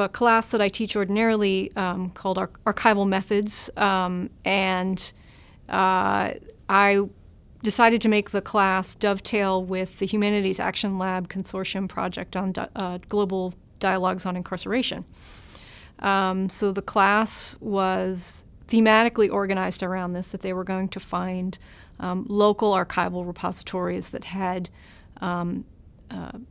a class that I teach ordinarily called Archival Methods, and I decided to make the class dovetail with the Humanities Action Lab Consortium project on global dialogues on incarceration. So the class was thematically organized around this, that they were going to find local archival repositories that had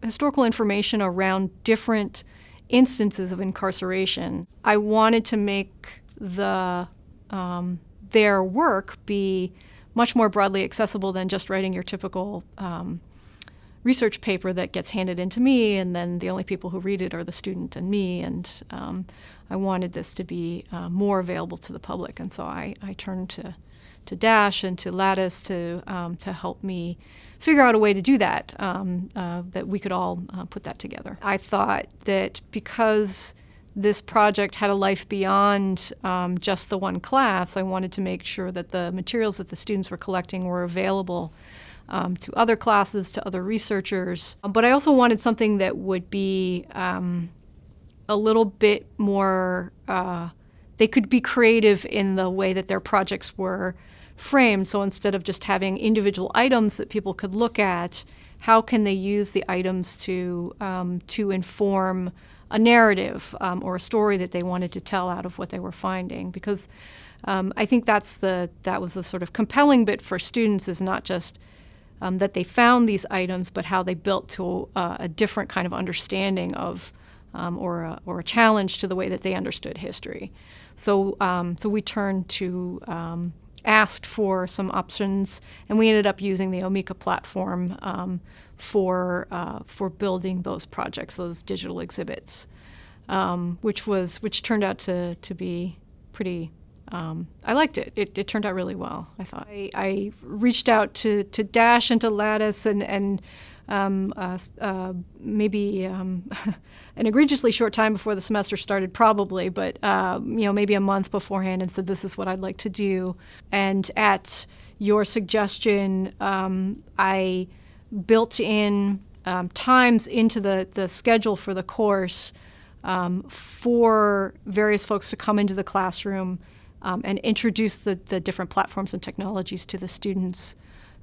historical information around different instances of incarceration. I wanted to make their work be much more broadly accessible than just writing your typical research paper that gets handed in to me, and then the only people who read it are the student and me. And I wanted this to be more available to the public, and so I turned to Dash and to Lattice to help me figure out a way to do that, that we could all put that together. I thought that because this project had a life beyond just the one class, I wanted to make sure that the materials that the students were collecting were available to other classes, to other researchers. But I also wanted something that would be a little bit more, they could be creative in the way that their projects were framed. So instead of just having individual items that people could look at, how can they use the items to inform a narrative or a story that they wanted to tell out of what they were finding? Because I think that was the sort of compelling bit for students, is not just that they found these items, but how they built to a different kind of understanding of or a challenge to the way that they understood history. So we turned to asked for some options, and we ended up using the Omeka platform for building those projects, those digital exhibits, which turned out to be pretty. I liked it. It turned out really well, I thought. I reached out to Dash and to Lattice and maybe an egregiously short time before the semester started, probably, but maybe a month beforehand, and said, this is what I'd like to do. And at your suggestion, I built in times into the schedule for the course for various folks to come into the classroom and introduce the different platforms and technologies to the students.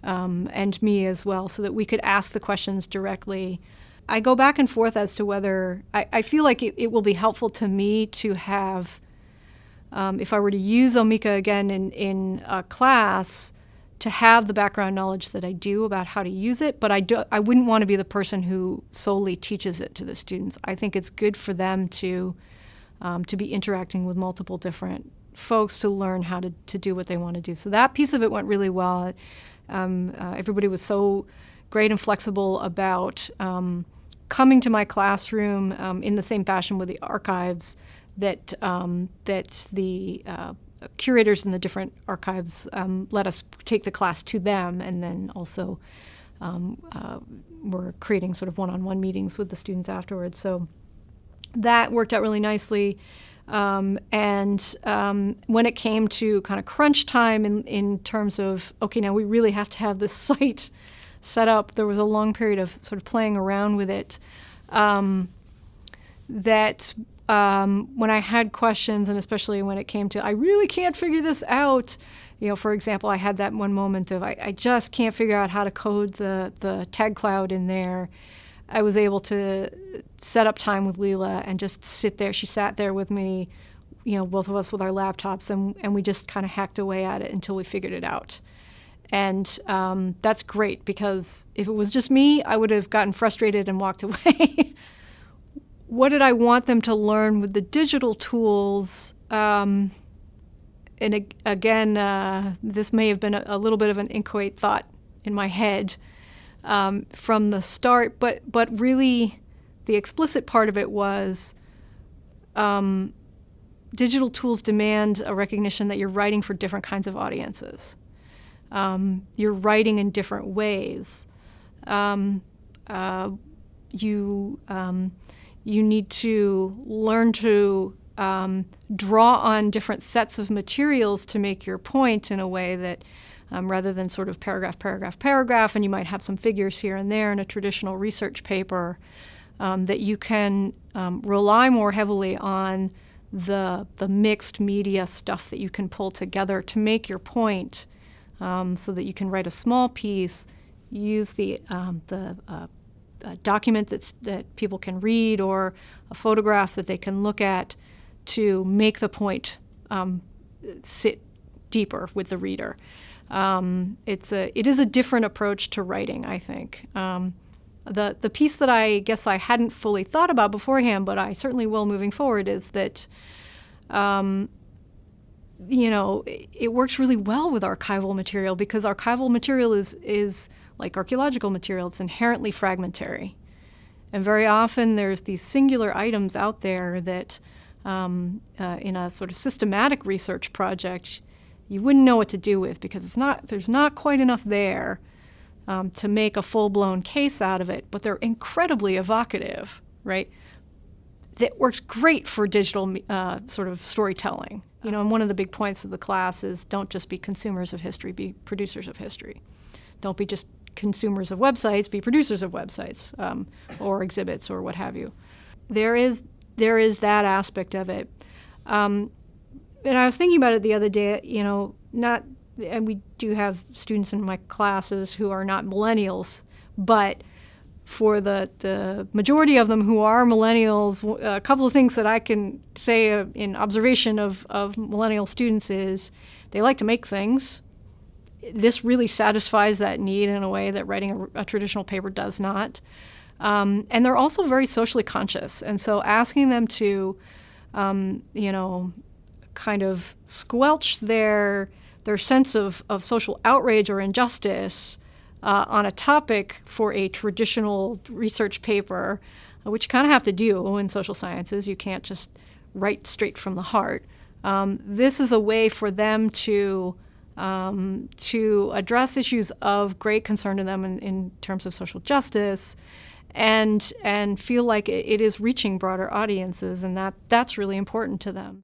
And me as well, so that we could ask the questions directly. I go back and forth as to whether I feel like it will be helpful to me to have, if I were to use Omeka again in a class, to have the background knowledge that I do about how to use it, but I wouldn't want to be the person who solely teaches it to the students. I think it's good for them to be interacting with multiple different folks to learn how to do what they want to do. So that piece of it went really well. Everybody was so great and flexible about coming to my classroom in the same fashion with the archives that the curators in the different archives let us take the class to them, and then also we're creating sort of one-on-one meetings with the students afterwards. So that worked out really nicely. And when it came to kind of crunch time in terms of, okay, now we really have to have this site set up, there was a long period of sort of playing around with it. When I had questions, and especially when it came to, I really can't figure this out. For example, I had that one moment of, I just can't figure out how to code the tag cloud in there. I was able to set up time with Leela and just sit there. She sat there with me, both of us with our laptops, and we just kind of hacked away at it until we figured it out. And that's great, because if it was just me, I would have gotten frustrated and walked away. What did I want them to learn with the digital tools? And again, this may have been a little bit of an inchoate thought in my head from the start, but really the explicit part of it was digital tools demand a recognition that you're writing for different kinds of audiences. You're writing in different ways. You need to learn to draw on different sets of materials to make your point in a way that rather than sort of paragraph, and you might have some figures here and there in a traditional research paper, that you can rely more heavily on the mixed media stuff that you can pull together to make your point, so that you can write a small piece, use the document that people can read or a photograph that they can look at to make the point sit deeper with the reader. It is a different approach to writing, I think. The piece that I guess I hadn't fully thought about beforehand, but I certainly will moving forward, is that it works really well with archival material, because archival material is like archaeological material. It's inherently fragmentary. And very often there's these singular items out there that in a sort of systematic research project, you wouldn't know what to do with, because there's not quite enough there to make a full-blown case out of it, but they're incredibly evocative, right? That works great for digital sort of storytelling. And one of the big points of the class is don't just be consumers of history, be producers of history. Don't be just consumers of websites, be producers of websites or exhibits or what have you. There is that aspect of it. And I was thinking about it the other day, and we do have students in my classes who are not millennials, but for the majority of them who are millennials, a couple of things that I can say in observation of millennial students is they like to make things. This really satisfies that need in a way that writing a traditional paper does not. And they're also very socially conscious. And so asking them to, kind of squelch their sense of social outrage or injustice on a topic for a traditional research paper, which you kind of have to do in social sciences. You can't just write straight from the heart. This is a way for them to address issues of great concern to them in terms of social justice, and feel like it is reaching broader audiences, and that's really important to them.